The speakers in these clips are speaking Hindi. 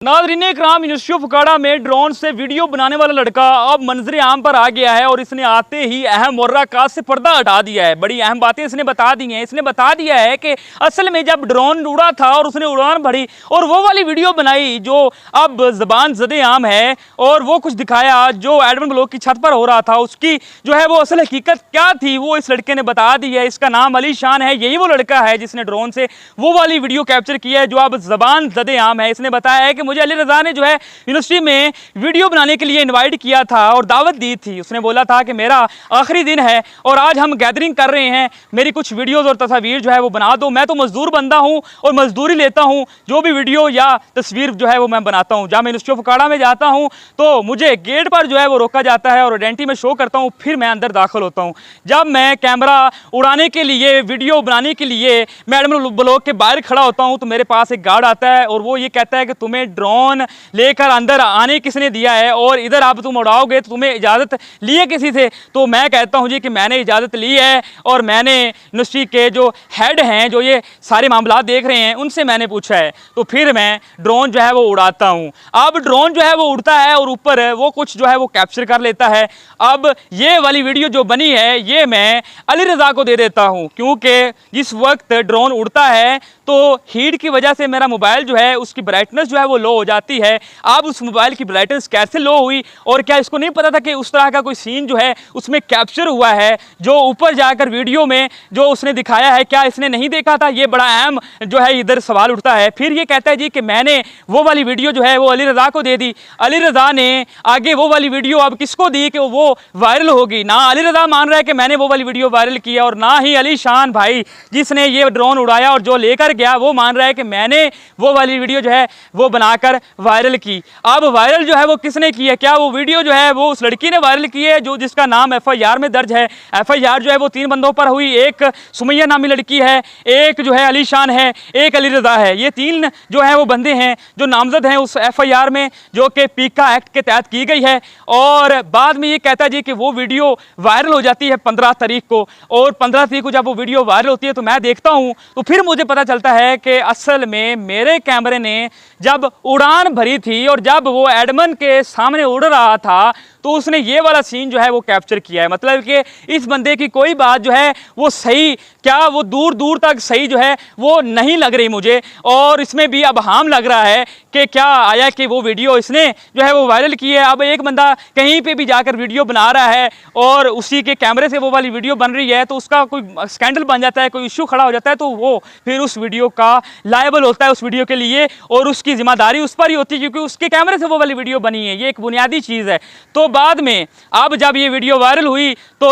नाज़रीन इकराम, यूनिवर्सिटी ऑफ फुकाड़ा में ड्रोन से वीडियो बनाने वाला लड़का अब मंजर आम पर आ गया है और इसने आते ही अहम मुर्राकात से पर्दा हटा दिया है। बड़ी अहम बातें इसने बता दी हैं। इसने बता दिया है कि असल में जब ड्रोन उड़ा था और उसने उड़ान भरी और वो वाली वीडियो बनाई जो अब ज़बान ज़दे आम है और वो कुछ दिखाया जो एडमन ब्लॉक की छत पर हो रहा था, उसकी जो है वो असल हकीकत क्या थी वो इस लड़के ने बता दी है। इसका नाम अली शान है। यही वो लड़का है जिसने ड्रोन से वो वाली वीडियो कैप्चर की है जो अब ज़बान ज़दे आम है। इसने बताया है कि मुझे अली रज़ा ने जो है यूनिवर्सिटी में वीडियो बनाने के लिए इनवाइट किया था और दावत दी थी। उसने बोला था कि मेरा आखिरी दिन है और आज हम गैदरिंग कर रहे हैं, मेरी कुछ वीडियोस और तस्वीर जो है वो बना दो। मैं तो मजदूर बंदा हूं और मजदूरी लेता हूं, जो भी वीडियो या तस्वीर जो है वो मैं बनाता हूं। जब मैं यूनिवर्सिटी ऑफ फुकाड़ा में जाता हूं तो मुझे गेट पर जो है वो रोका जाता है और आइडेंटिटी में शो करता हूं, फिर मैं अंदर दाखिल होता हूं। जब मैं कैमरा उड़ाने के लिए, वीडियो बनाने के लिए मैं एडमन ब्लॉक के बाहर खड़ा होता हूं तो मेरे पास एक गार्ड आता है और वो ये कहता है कि तुम्हें ड्रोन लेकर अंदर आने किसने दिया है और इधर अब तुम उड़ाओगे तो तुम्हें इजाज़त ली है किसी से? तो मैं कहता हूं जी कि मैंने इजाज़त ली है और मैंने यूनिवर्सिटी के जो हेड हैं, जो ये सारे मामला देख रहे हैं, उनसे मैंने पूछा है। तो फिर मैं ड्रोन जो है वो उड़ाता हूं। अब ड्रोन जो है वो उड़ता है और ऊपर वो कुछ जो है वो कैप्चर कर लेता है। अब ये वाली वीडियो जो बनी है ये मैं अली रज़ा को दे देता हूं, क्योंकि जिस वक्त ड्रोन उड़ता है तो हीट की वजह से मेरा मोबाइल जो है उसकी ब्राइटनेस जो है वो लो हो जाती है। अब उस मोबाइल की ब्राइटनेस कैसे लो हुई और क्या इसको नहीं पता था कि उस तरह का कोई सीन जो है उसमें कैप्चर हुआ है जो ऊपर जाकर वीडियो में जो उसने दिखाया है, क्या इसने नहीं देखा था? ये बड़ा अहम जो है इधर सवाल उठता है। फिर ये कहता है जी कि मैंने वो वाली वीडियो जो है वो अली रज़ा को दे दी। अली रज़ा ने आगे वो वाली वीडियो अब किसको दी कि वो वायरल होगी? ना अली रज़ा मान रहा है कि मैंने वो वाली वीडियो वायरल किया और ना ही अली शान भाई जिसने ये ड्रोन उड़ाया और जो लेकर गया वो मान रहा है कि मैंने वो वाली वीडियो जो है वो बनाकर वायरल की। अब वायरल जो है वो किसने की है? क्या वो वीडियो जो है वो उस लड़की ने वायरल की है जो जिसका नाम एफआईआर में दर्ज है? एफआईआर जो है वो 3 बंदों पर हुई। एक सुमैया नामी लड़की है, एक जो है अली शान है, एक अली रज़ा है। ये 3 जो है वो बंदे हैं जो नामजद हैं उस एफआईआर में जो कि पीका एक्ट के तहत की गई है। और बाद में ये कहता है जी कि वो वीडियो वायरल हो जाती है 15 तारीख को और 15 तारीख को जब वो वीडियो वायरल होती है तो मैं देखता हूँ तो फिर मुझे पता चलता है कि असल में मेरे कैमरे ने जब उड़ान भरी थी और जब वो एडमन के सामने उड़ रहा था तो उसने ये वाला सीन जो है वो कैप्चर किया है। मतलब कि इस बंदे की कोई बात जो है वो सही, क्या वो दूर दूर तक सही जो है वो नहीं लग रही मुझे। और इसमें भी अब हाम लग रहा है कि क्या आया कि वो वीडियो इसने जो है वो वायरल की है। अब एक बंदा कहीं पे भी जाकर वीडियो बना रहा है और उसी के कैमरे से वो वाली वीडियो बन रही है तो उसका कोई स्कैंडल बन जाता है, कोई इशू खड़ा हो जाता है तो वो फिर उस वीडियो का लायबल होता है उस वीडियो के लिए और उसकी जिम्मेदारी उस पर ही होती है क्योंकि उसके कैमरे से वो वाली वीडियो बनी है। ये एक बुनियादी चीज़ है। तो बाद में अब जब ये वीडियो वायरल हुई तो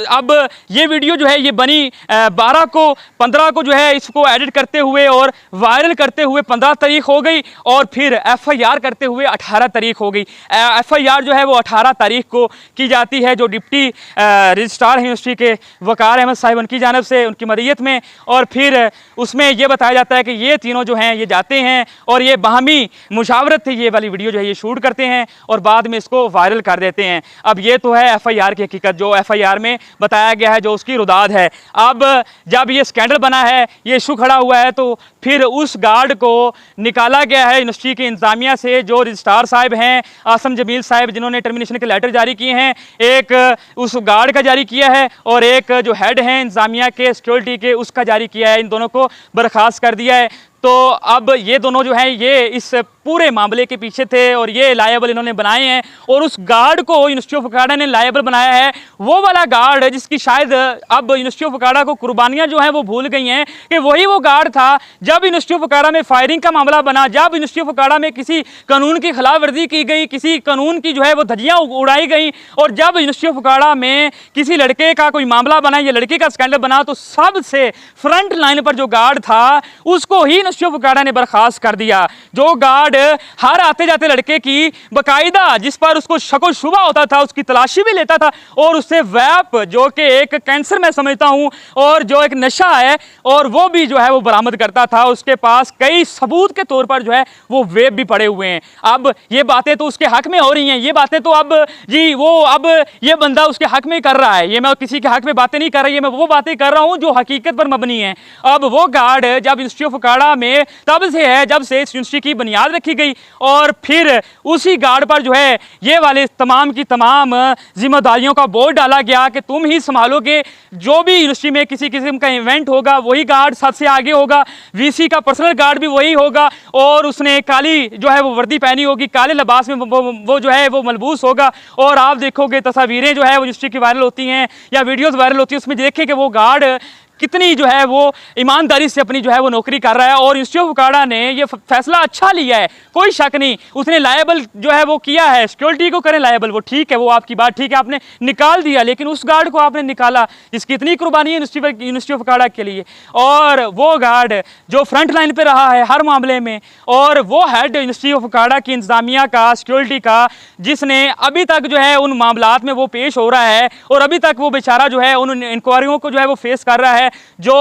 अब ये वीडियो जो है ये बनी 12 को, 15 को जो है इसको एडिट करते हुए और वायरल करते हुए 15 तारीख हो गई और फिर एफआईआर करते हुए 18 तारीख हो गई। एफआईआर जो है वो 18 तारीख को की जाती है जो डिप्टी रजिस्ट्रार है यूनिवर्सिटी के वकार अहमद साहिब उनकी जानिब से, उनकी मदीयत में। और फिर उसमें यह बताया जाता है कि ये तीनों जो हैं ये जाते हैं और ये बाहमी मुशावरत से ये वाली वीडियो जो है ये शूट करते हैं और बाद में इसको वायरल कर देते हैं। अब ये तो है एफआईआर की हकीकत जो एफआईआर में बताया गया है, जो उसकी रुदाद है। अब जब ये स्कैंडल बना है, ये इशू खड़ा हुआ है तो फिर उस गार्ड को निकाला गया है यूनिवर्सिटी की इंतजामिया से, जो रजिस्ट्रार साहब हैं आसम जमील साहब जिन्होंने टर्मिनेशन के लेटर जारी किए हैं। एक उस गार्ड का जारी किया है और एक जो हेड हैं इंतजामिया के सिक्योरिटी के उसका जारी किया है। इन दोनों को बर्खास्त कर दिया है। तो अब ये दोनों जो हैं ये इस पूरे मामले के पीछे थे और ये लायबल इन्होंने बनाए हैं और उस गार्ड को यूनिवर्सिटी ऑफ फुकाड़ा ने लायबल बनाया है। वो वाला गार्ड जिसकी शायद अब यूनिवर्सिटी ऑफ फुकाड़ा को कुर्बानियां जो हैं वो भूल गई हैं कि वही वो गार्ड था जब यूनिवर्सिटी ऑफ फुकाड़ा में फायरिंग का मामला बना, जब यूनिवर्सिटी ऑफ फुकाड़ा में किसी कानून की खिलाफ वर्जी की गई, किसी कानून की जो है वो धज्जियाँ उड़ाई गई और जब यूनिवर्सिटी ऑफ फुकाड़ा में किसी लड़के का कोई मामला बना, ये लड़के का स्कैंडल बना तो सबसे फ्रंट लाइन पर जो गार्ड था उसको ही यूनिवर्सिटी ऑफ फुकाड़ा ने बर्खास्त कर दिया। जो गार्ड हर आते जाते लड़के की बकायदा जिस पर उसको शक और शुबा होता था उसकी तलाशी भी लेता था और उससे वैप जो कि एक कैंसर मैं समझता हूं और जो एक नशा है और वो भी जो है वो बरामद करता था। उसके पास कई सबूत के तौर पर जो है वो वेब भी पड़े हुए हैं। अब ये बातें तो उसके हक में हो रही हैं, ये बातें तो अब जी वो अब ये बंदा उसके हक में कर रहा है। ये मैं किसी के हक में बातें नहीं कर रही है, मैं वो बातें कर रहा हूँ जो हकीकत पर मबनी है। अब वो गार्ड जब यूनिवर्सिटी ऑफ फुकाड़ा में तब से है जब से इस यूनिवर्सिटी की बुनियाद रखी गई, और फिर उसी गार्ड पर जो है ये वाले तमाम की तमाम जिम्मेदारियों का बोझ डाला गया कि तुम ही संभालोगे। जो भी यूनिवर्सिटी में किसी किस्म का इवेंट होगा वही गार्ड सबसे आगे होगा, वीसी का पर्सनल गार्ड भी वही होगा, और उसने काली जो है वो वर्दी पहनी होगी, काले लिबास में वो जो है वो मलबूस होगा। और आप देखोगे तस्वीरें जो है वो यूनिवर्सिटी की वायरल होती हैं या वीडियोस वायरल होती हैं, उसमें देखें कि वो गार्ड कितनी जो है वो ईमानदारी से अपनी जो है वो नौकरी कर रहा है। और यूनिवर्सिटी ऑफ बुखारा ने ये फैसला अच्छा लिया है, कोई शक नहीं। उसने लायबल जो है वो किया है, सिक्योरिटी को करें लायबल, वो ठीक है, वो आपकी बात ठीक है, आपने निकाल दिया, लेकिन उस गार्ड को आपने निकाला जिसकी इतनी कुर्बानी है यूनिवर्सिटी ऑफ बुखारा के लिए। और वो गार्ड जो फ्रंट लाइन पे रहा है हर मामले में, और वो हेड यूनिवर्सिटी ऑफ बुखारा की इंतजामिया का, सिक्योरिटी का, जिसने अभी तक जो है उन मामलात में वो पेश हो रहा है, और अभी तक वो बेचारा जो है उन इंक्वायरियों को जो है वो फेस कर रहा है। जो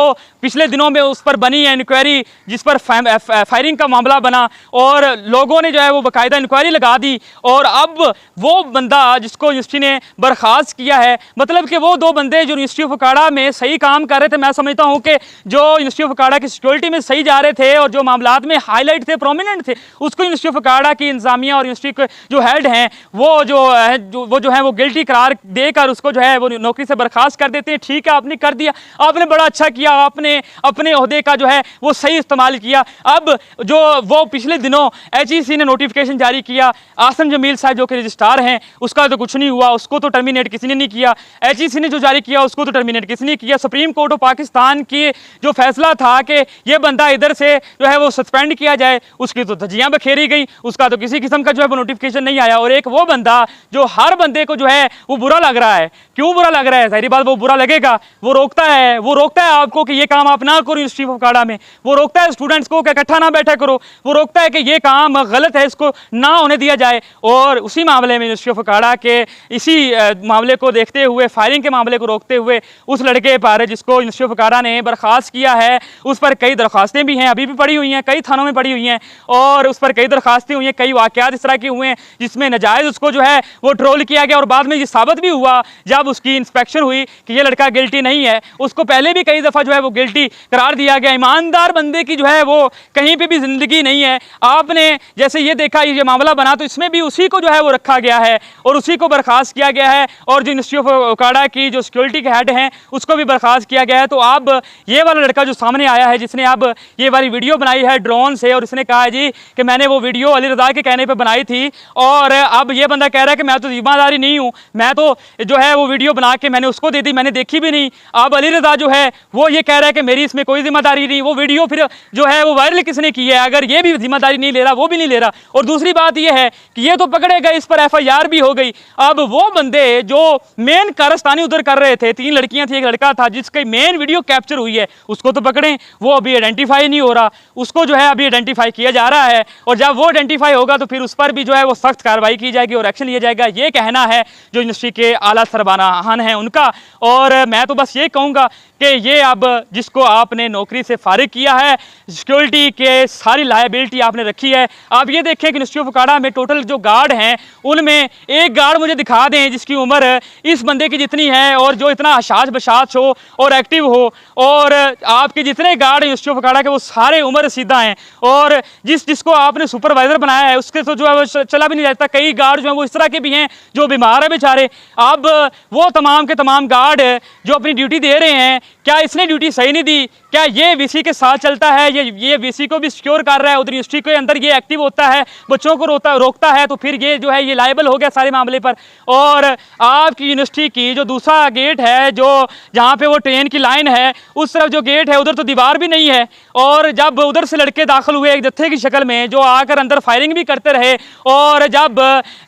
पिछले दिनों में उस पर बनी है इंक्वायरी, जिस पर फायरिंग का मामला बना, और लोगों ने जो है वो बाकायदा इंक्वायरी लगा दी, और अब वो बंदा जिसको यूनिवर्सिटी ने बर्खास्त किया है, मतलब कि वो दो बंदे जो यूनिवर्सिटी ऑफ बुखारा में सही काम कर रहे थे, मैं समझता हूँ कि जो यूनिवर्सिटी ऑफ बुखारा की सिक्योरिटी में सही जा रहे थे और जो मामलात में हाईलाइट थे, प्रोमिनेंट थे, उसको यूनिवर्सिटी ऑफ बुखारा की इंतजामिया और यूनिवर्सिटी के जो हेड हैं वो जो है वो गिल्टी करार देकर उसको जो है वो नौकरी से बर्खास्त कर देते हैं। ठीक है, आपने कर दिया, आपने बड़ा अच्छा किया, आपने अपने ओहदे का जो है वो सही इस्तेमाल किया। अब जो वो पिछले दिनों HEC ने नोटिफिकेशन जारी किया, आसम जमील साहब जो कि रजिस्ट्रार हैं, उसका तो कुछ नहीं हुआ, उसको तो टर्मिनेट किसी ने नहीं किया। HEC ने जो जारी किया उसको तो टर्मिनेट किसी ने किया। सुप्रीम कोर्ट ऑफ पाकिस्तान की जो फैसला था कि ये बंदा इधर से जो है वो सस्पेंड किया जाए, उसकी तो धज्जियां बखेरी गई, उसका तो किसी किस्म का जो है वो नोटिफिकेशन नहीं आया। और एक वो बंदा जो हर बंदे को जो है वो बुरा लग रहा है, क्यों बुरा लग रहा है? जाहिर बात वो बुरा लगेगा, वो रोकता है आपको कि ये काम आप ना करो यूनिवर्सिटी ऑफ बुखारा में, वो रोकता है स्टूडेंट्स को कि इकट्ठा ना बैठा करो, वो रोकता है कि ये काम गलत है, इसको ना होने दिया जाए। और उसी मामले में यूनिवर्सिटी ऑफ बुखारा के इसी मामले को देखते हुए, फायरिंग के मामले को रोकते हुए, उस लड़के पर जिसको यूनिवर्सिटी ऑफ बुखारा ने बर्खास्त किया है, उस पर कई दरख्वास्तें भी हैं, अभी भी पड़ी हुई हैं, कई थानों में पड़ी हुई हैं, और उस पर कई दरख्वास्तें हुई हैं, कई वाक़यात इस तरह के हुए हैं जिसमें नाजायज़ उसको जो है वो ट्रोल किया गया। और बाद में ये साबित भी हुआ जब उसकी इंस्पेक्शन हुई कि ये लड़का गिल्टी नहीं है, उसको पहले भी कई दफ़ा जो है वो गिल्टी करार दिया गया। ईमानदार बंदे की जो है वो कहीं पे भी जिंदगी नहीं है। आपने जैसे ये देखा, ये मामला बना तो इसमें भी उसी को जो है वो रखा गया है और उसी को बर्खास्त किया गया है, और जो यूनिवर्सिटी ऑफ बुखारा की जो सिक्योरिटी के हेड हैं उसको भी बर्खास्त किया गया है। तो अब ये वाला लड़का जो सामने आया है, जिसने अब ये वाली वीडियो बनाई है ड्रोन से, और इसने कहा है जी कि मैंने वो वीडियो अली रज़ा के कहने पर बनाई थी, और अब ये बंदा कह रहा है कि मैं तो जिम्मेदारी नहीं हूँ, मैं तो जो है वो वीडियो बना के मैंने उसको दे दी, मैंने देखी भी नहीं। अब अली रज़ा जो है वो ये कह रहा है कि मेरी इसमें कोई जिम्मेदारी नहीं। वो वीडियो फिर जो है वो वायरल किसने की है? अगर ये भी जिम्मेदारी नहीं ले रहा, वो भी नहीं ले रहा। और दूसरी बात ये है कि ये तो पकड़े गए, इस पर FIR भी हो गई। अब वो बंदे जो मेन कारस्तानी उधर कर रहे थे, 3 लड़कियां थी, एक लड़का था, जिसकी मेन वीडियो कैप्चर हुई है, उसको तो पकड़े, वो अभी आइडेंटिफाई नहीं हो रहा, उसको जो है अभी आइडेंटिफाई किया जा रहा है, और जब वो आइडेंटिफाई होगा तो फिर उस पर भी जो है वो सख्त कार्रवाई की जाएगी और एक्शन लिया जाएगा। ये कहना है जो यूनिवर्सिटी के आला सरबराहान हैं उनका। और मैं तो बस ये कहूँगा कि ये अब जिसको आपने नौकरी से फारिग किया है, सिक्योरिटी के सारी लायबिलिटी आपने रखी है। आप ये देखें कि यूनिवर्सिटी ऑफ बुखारा में टोटल जो गार्ड हैं उनमें एक गार्ड मुझे दिखा दें जिसकी उम्र इस बंदे की जितनी है, और जो इतना हशाश बशाश हो और एक्टिव हो। और आपके जितने गार्ड यूनिवर्सिटी ऑफ बुखारा के वो सारे उम्र रसीदा हैं, और जिसको आपने सुपरवाइजर बनाया है उसके तो जो है वो चला भी नहीं जाता। कई गार्ड जो है वो इस तरह के भी हैं जो बीमार है बेचारे। अब वो तमाम के तमाम गार्ड जो अपनी ड्यूटी दे रहे हैं, क्या इसने ड्यूटी सही नहीं दी? क्या ये वीसी के साथ चलता है? ये वीसी को भी सिक्योर कर रहा है, उधर यूनिवर्सिटी के अंदर ये एक्टिव होता है, बच्चों को रोकता है, तो फिर ये जो है ये लायबल हो गया सारे मामले पर। और आपकी यूनिवर्सिटी की जो दूसरा गेट है, जो जहाँ पे वो ट्रेन की लाइन है, उस तरफ जो गेट है उधर तो दीवार भी नहीं है, और जब उधर से लड़के दाखिल हुए एक जत्थे की शक्ल में जो आकर अंदर फायरिंग भी करते रहे, और जब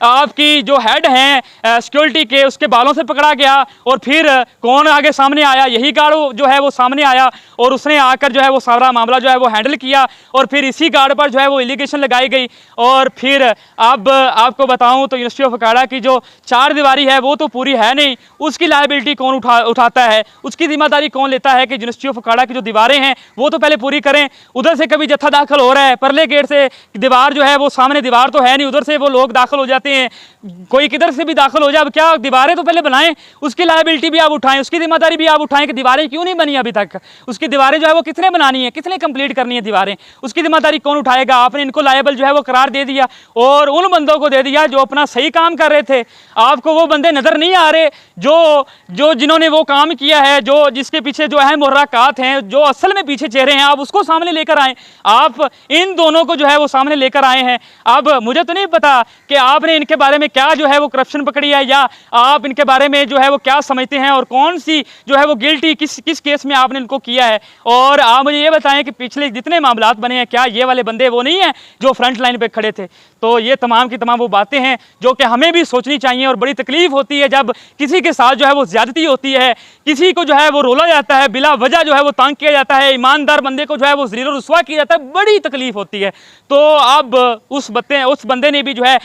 आपकी जो हेड हैं सिक्योरिटी के, उसके बालों से पकड़ा गया, और फिर कौन आगे सामने आया? यही गार्ड जो है वो सामने आया, और उसने आकर जो है वो सारा मामला जो है वो हैंडल किया, और फिर इसी गार्ड पर जो है वो एलिगेशन लगाई गई। और फिर अब आपको बताऊं तो यूनिवर्सिटी ऑफ बुखारा की जो 4 दीवारी है वो तो पूरी है नहीं, उसकी लायबिलिटी कौन उठाता है, उसकी जिम्मेदारी कौन लेता है कि यूनिवर्सिटी ऑफ बुखारा की जो दीवारें हैं वो तो पहले पूरी करें। उधर से कभी जत्था दाखिल हो रहा है, परले गेट से दीवार जो है वो सामने दीवार तो है नहीं, उधर से वो लोग दाखिल हो जाते हैं, कोई किधर से भी दाखिल हो जाए। अब क्या दीवारें तो पहले बनाएं, उसकी लायबिलिटी भी आप उठाएं, उसकी जिम्मेदारी भी आप उठाएं कि दीवारें क्यों नहीं बनी अभी तक? उसकी दीवारें जो है वो किसने बनानी है, किसने कंप्लीट करनी है दीवारें? उसकी जिम्मेदारी कौन उठाएगा? आपने इनको लायबल जो है वो करार दे दिया और उन बंदों को दे दिया जो अपना सही काम कर रहे थे। आपको वो बंदे नजर नहीं आ रहे जो जो जिन्होंने वो काम किया है, जो जिसके पीछे जो अहम मुर्राकात हैं, जो असल में पीछे चेहरे हैं, आप उसको सामने लेकर आए। आप इन दोनों को जो है वो सामने लेकर आए हैं। अब मुझे तो नहीं पता कि आपने इनके बारे में क्या जो है वो करप्शन पकड़ी है, या आप इनके बारे में जो है वो क्या समझते हैं और कौन सी जो है वो गिल्टी किस केस में आपने इनको किया है। और आप मुझे ये बताएं कि पिछले जितने मामलात बने हैं, क्या ये वाले बंदे वो नहीं हैं जो फ्रंट लाइन पे खड़े थे? तो ये तमाम की तमाम वो बातें हैं जो कि हमें भी सोचनी चाहिए। और बड़ी तकलीफ होती है जब किसी के साथ जो है वो ज्यादती होती है, किसी को जो है वो रोला जाता है, बिला वजह जो है वो तंग किया जाता है, ईमानदार बंदे को जो है वो ज़लील और रुस्वा किया जाता है, बड़ी तकलीफ होती है। तो अब उस बंदे ने भी जो है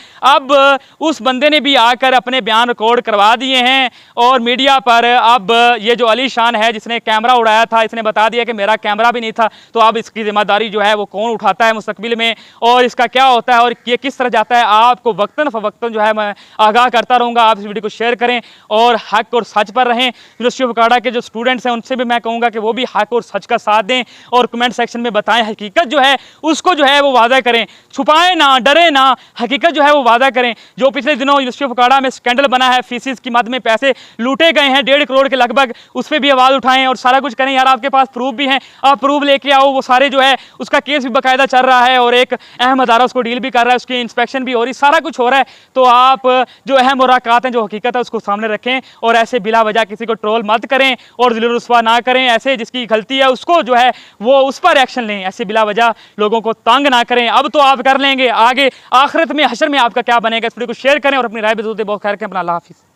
उस बंदे ने भी आकर अपने बयान रिकॉर्ड करवा दिए हैं और मीडिया पर अब ये जो अली शान है जिसने कैमरा उड़ाया था, इसने बता दिया कि मेरा कैमरा भी नहीं था। तो अब इसकी जिम्मेदारी जो है वो कौन उठाता है मुस्तकबिल में, और इसका क्या होता है और ये किस तरह जाता है, आपको वक्तन फवक्तन जो है मैं आगाह करता रहूँगा। आप इस वीडियो को शेयर करें और हक और सच पर रहें। यूनिवर्सिटी ऑफ कनाडा के जो स्टूडेंट्स हैं उनसे भी मैं कहूँगा कि वो भी हक और सच का साथ दें और कमेंट सेक्शन में बताएं, हकीकत जो है उसको जो है वो वादा करें, छुपाएं ना, डरे ना, हकीकत जो है वो वादा करें। जो पिछले दिनों यूनिवर्सिटी ऑफ कनाडा में स्कैंडल बना है, फीसिस की मद में पैसे लूटे गए हैं 1.5 करोड़ के लगभग, उस पर भी आवाज़ उठाएं और सारा कुछ करें। यार आपके पास प्रूफ भी हैं, आप प्रूफ लेके आओ। वो सारे जो है उसका केस भी बाकायदा चल रहा है और एक अहम अदारा उसको डील भी कर रहा है, उसकी इंस्पेक्शन भी हो रही, सारा कुछ हो रहा है। तो आप जो अहम मुराकात हैं, जो हकीकत है उसको सामने रखें और ऐसे बिला वजह किसी को ट्रोल मत करें और ज़लील रुस्वा ना करें। ऐसे जिसकी गलती है उसको जो है वो उस पर एक्शन लें, ऐसे बिला वजह लोगों को तंग ना करें। अब तो आप कर लेंगे, आगे आखिरत में हशर में आपका क्या बनेगा। इस वीडियो को शेयर करें और अपनी राय भी बहुत खैर करें। अपना अल्लाह हाफिज़।